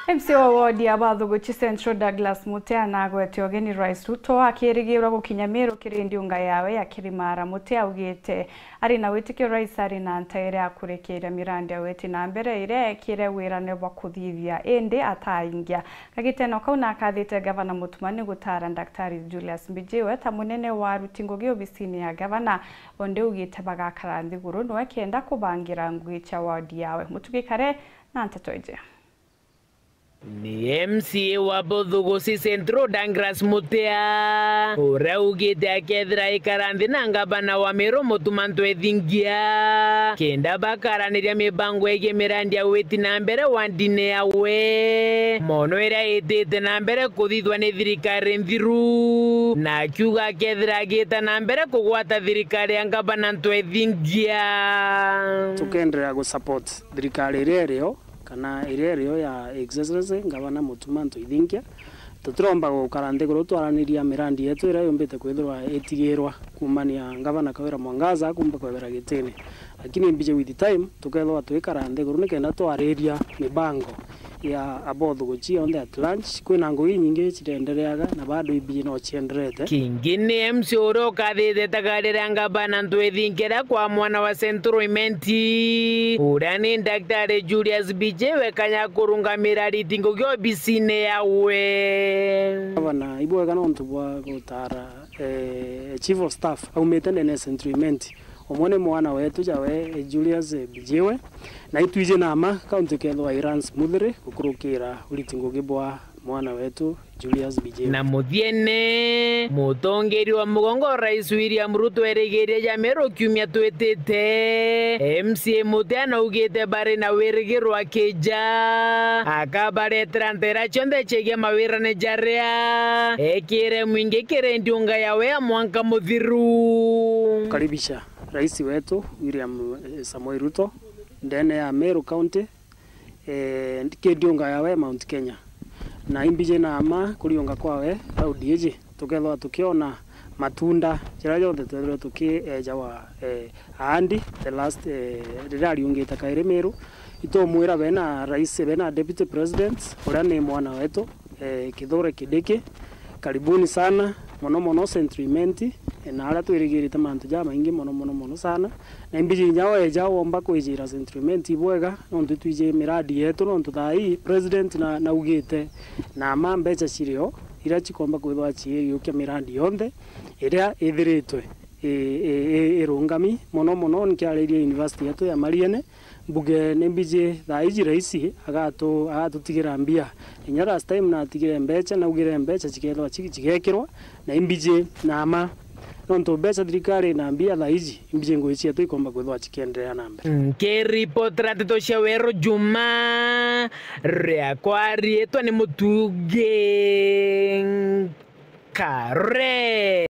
MC wa wodi ya Bathuguchi Central Douglas Mutea na agwete ogeni Rais Ruto akirigirwa gukinya Meru kirindi unga yawe akirimara. Mutea ugite ari na witikio Rais ari na ntaire akurekera mirandi aweti na mbere ire kire wirane bwa kuthithia ende ataingia kagiteno kau na akathite gavana mutumani gutara Daktari Julius Mbijiwe ta munene wa rutingo obisini ya gavana onde ugite bagakara nthiguru no akenda kubangira ngui cha wodi yawe mutugikare na ntatoije. Ni MC wa Bathuguchi Central Douglas Mutea ura ugite akethira ikaranthi na ngavana wa Meru mutumantu ethingia kenda bakaraniria mibango ege mirandi ya weti na mbere wandine yawe mono ira itite na mbere kuthithwa ni thirikari nthiru na akiuga akethira agita na mbere kugwata thirikari ya ngavana ntu ethingia tukendera go support thirikari irio kana irio ya exercise ngavana mutumantu ithingia tutiromba gukara nthiguru twaraniria mirandi yetu ira yombite kwithirwa etigirwa kumania ngavana Kawira Mwangaza kumba kwethera gitini lakini mbije with time tukethwa twikara nthiguru nikenda twariria mibango ya Bathuguchi on that lunch kwina ngui nyingi cirendereaga na bado ibije no cienderete kingine MC uro kathite tagarira ngavana ntu ethingira kwa mwana wa Central Imenti urani Daktari Julius Mbijiwe kanya kurungamira ritingo gyo bisine yawe bana ibwega no ntu bwa gutara chief of staff au metende Central Imenti omone mwana wetu jawe Julius Mbijiwe na itwije nama kaunti kethwa Iran smoothly gukurukira uritingo gibwa mwana wetu Julius Mbijiwe na muthiene mutongeri wa mugongo Rais William Ruto eregeria ya Meru kiumia twetete MC Mutea na ugite bari na wirigirwa kija akabaretera ntera chonde chege mawira ne jaria ekire mwingi kirendi unga yawe ya mwanka muthiru karibisha Rais wetu William Samoei Ruto ndene ya Meru County ndikidiunga yawe Mount Kenya na imbije na ama kurionga kwawe audieje tukethwa tukiona matunda kira yothe twethwe tukieja wa andi the last rirari ungita kaire Meru itomwira bena rais bena deputy president ura ni mwana wetu Kithure Kindiki karibuni sana mono Central Imenti na ala twirigirite mantu ja maingi mono sana na imbiji nyawe eja womba kwijira Central Imenti bwega nontu twije miradi yetu nontu thai president na ugite na mambecha cirio ira chikomba kwithwa chirio kia miradi yonthe iria ithiritwe irungami mono nkiariria university yetu ya Mariene mbuge nembije thai raisi agatutigera mbia inya last time na tigire mbecha na ugire mbecha chikethwa chigekirwa na imbije na ama nonto mbecha thirikari na mbia thai imbije ngoicia tu ikomba kwithwa chikenderea na mbere ke report ratito cia Weru Juma ria kwari etwa ni mutuge kare.